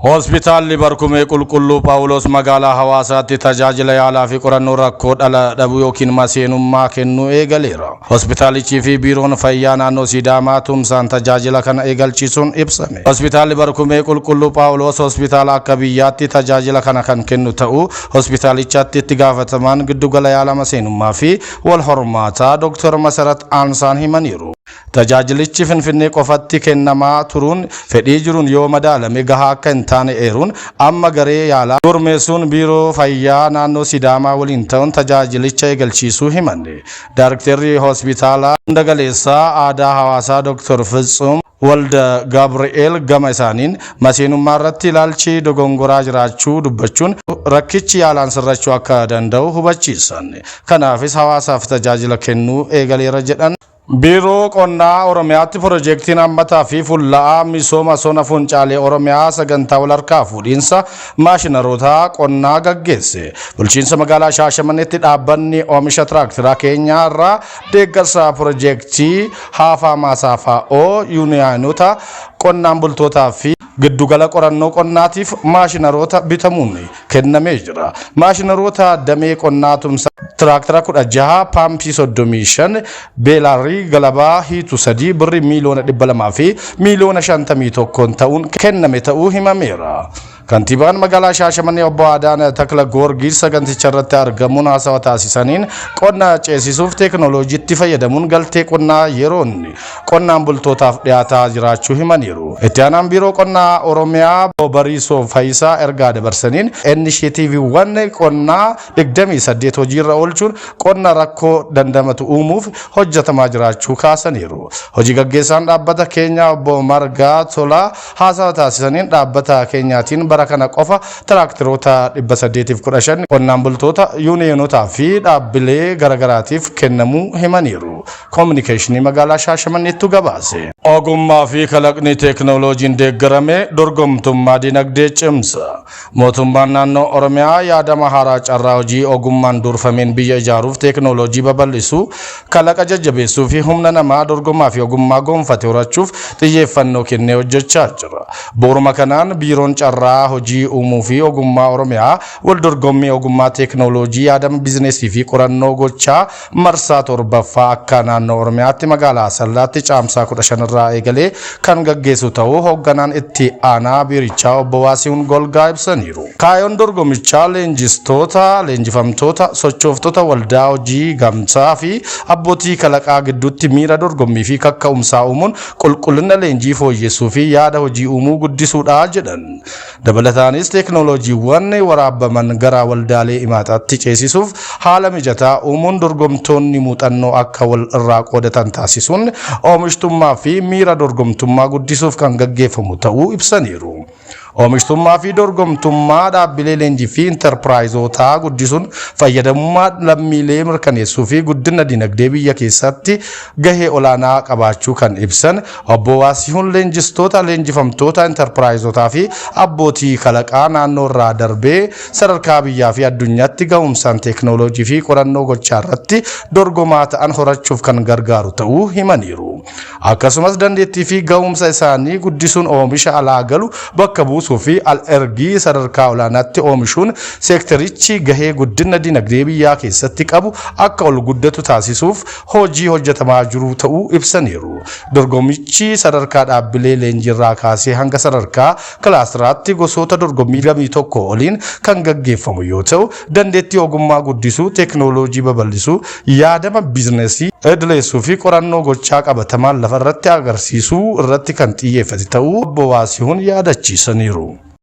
Hospital Libarkume Kulkulu Paulos Magala Hawasati Tajajila Yala Fikorano Rakot ala Dabuyokin Masenumma Kennu Egalera. Hospitali Chifi Biron Fayana no Sidamatum Santa Jajila Kan Egal Chison Ipsame. Hospital Libarkume Kulkulu Paulos Hospital Akabiyati Tajajila Kanakan Kennu Tau. Hospitali Chatti Tigavataman Gudugala Yala Masenumma Fi Wal Hormata Dr. Masarat Ansan Himaniru. Tajajilichi finfinne qofatti kennama turun fedhii jiruun yoo madaalame gahaa akka hin taane eeruun amma garee yaalaa gurmeessuun biiroo fayyaa naannoo Sidaamaa waliin ta'uun tajaajilicha eegalchiisuu himanne. Daarektarri hospitaalaa Dagaleessaa aadaa hawaasaa Dr. Fitsum Walda Gabriel gama isaaniin maseenummaa irratti ilaalchi dogongoraa jiraachuu dubbachuun rakkichi yaalaan sirrachuu akka danda'u hubachiisan. Kanaafis hawaasaaf tajaajila kennuu eegaleera jedhan. Biro qonnaa Oromiyaatti piroojeektiin ammataa fi fulla'aa misooma sona funcaalee Oromiyaa sagantaa wal harkaa fuudhiinsa maashinaroota qonnaa gaggeesse. Bulchiinsa magaalaa Shaashamanneetti dhaabbanni oomisha tiraakteraa Keenyaa irraa deeggarsa piroojeektii haafaa maasaafaa yuuniyaanota qonnaan bultootaa fi giddugala qorannoo qonnaatiif maashinaroota bitamuun kennamee jira. Maashinaroota damee qonnaa tumsa tiraktera 16 paampii 35 beelarii galabaa hiitu 3 birri miiliyoona 200 fi miiliyoona 51 ta'uun kenname ta'uu himameera. Kantibaan magaalaa Shaashamannee obbo Adaana Takla Goorgis saganticha irratti argamuun haasawa taasisaniin qonna ceesisuuf teekinooloojiitti fayyadamuun galtee qonnaa yeroon qonnaan bultootaaf dhiyaataa jiraachuu himaniiru. Itti aanaan biiroo qonnaa Oromiyaa Bariisoo Faayisaa ergaa dabarsaniin inishiyetiiviiwwan qonnaa 28 hojiirra oolchuun qonna rakkoo dandamatu uumuuf hojjetamaa jiraachuu kaasaniiru. Hojii gaggeessaan dhaabbata Keenyaa obbo Margaa Tolaa haasawa taasisaniin dhaabbata Keenyaatiin kana qofa tiraakteroota 815 qonnaan bultoota yuuniyonotaa fi dhaabbilee garagaraatiif kennamuu himaniiru. Kominikeeshinii magaalaa Shaashamanneetti gabaase. Ogummaa fi kalaqni teekinooloojiin deeggarame dorgomtummaa dinagdee cimsa. Mootummaan naannoo Oromiyaa yaadama haaraa carraa hojii ogummaan durfameen biyya ijaaruuf teekinooloojii babal'isuu, kalaqa jajjabeessuu fi humna namaa dorgommaa fi ogummaa gonfate horachuuf xiyyeeffannoo kennee hojjechaa jira. Booruma kanaan biiroon carraa hojii uumuu fi ogummaa Oromiyaa wal dorgommii ogummaa teekinooloojii yaadama bizineesii fi qorannoo gochaa marsaa 7ffaa akka naannoo Oromiyaatti magaalaa Asallaatti caamsaa 15 irraa eegalee kan gaggeessu ta'uu hoogganaan itti aanaa biirichaa obbo Waasihuun Golgaa ibsaniiru. Kaayoon dorgommichaa leenjistoota, leenjifamtoota, sochooftota waldaa hojii gamtaa fi abbootii kalaqaa gidduutti miira dorgommii fi kakka'umsaa uumuun qulqullina leenjii fooyyessuu fi yaada hojii uumuu guddisuudha jedhan. Dabalataanis teekinooloojiiwwan waraabaman gara waldaalee imaataatti ceesisuuf haala mijataa uumuun dorgomtoonni muuxannoo akka wal irraa qoodatan taasisuun oomishtummaa fi miira dorgomtummaa guddisuuf kan gaggeeffamu ta'uu ibsaniiru. Oomishtummaa fi dorgomtummaa dhaabbilee leenjii fi intarpiraayizootaa guddisuun fayyadamummaa lammiilee mirkaneessuu fi guddina dinagdee biyya keessatti gahee olaanaa qabaachuu kan ibsan obbo Waasihuun leenjistoota, leenjifamtoota intarpiraayizootaa fi abbootii kalaqaa naannoo irraa darbee sadarkaa biyyaa fi addunyaatti gahumsaan teekinooloojii fi qorannoo gochaa irratti dorgomaa ta'an horachuuf kan gargaaru ta'uu himaniiru. Akkasumas dandeettii fi gahumsa isaanii guddisuun oomisha alaa galu bakka buusuu fi al-ergii sadarkaa olaanaatti oomishuun seekterichi gahee guddina dinagdee biyyaa keessatti qabu akka ol guddatu taasisuuf hojii hojjetamaa jiru ta'uu ibsaniiru. Dorgommichi sadarkaa dhaabbilee leenjiirraa kaasee hanga sadarkaa kilaasteraatti gosoota dorgommii 21 oliin kan gaggeeffamu yoo ta'u, dandeettii ogummaa guddisuu, teekinooloojii babal'isuu, yaadama bizineesii edleessuu fi qorannoo gochaa qabatamaan lafa irratti agarsiisuu irratti kan xiyyeeffate ta'uu obbo Waasihuun yaadachiisaniiru.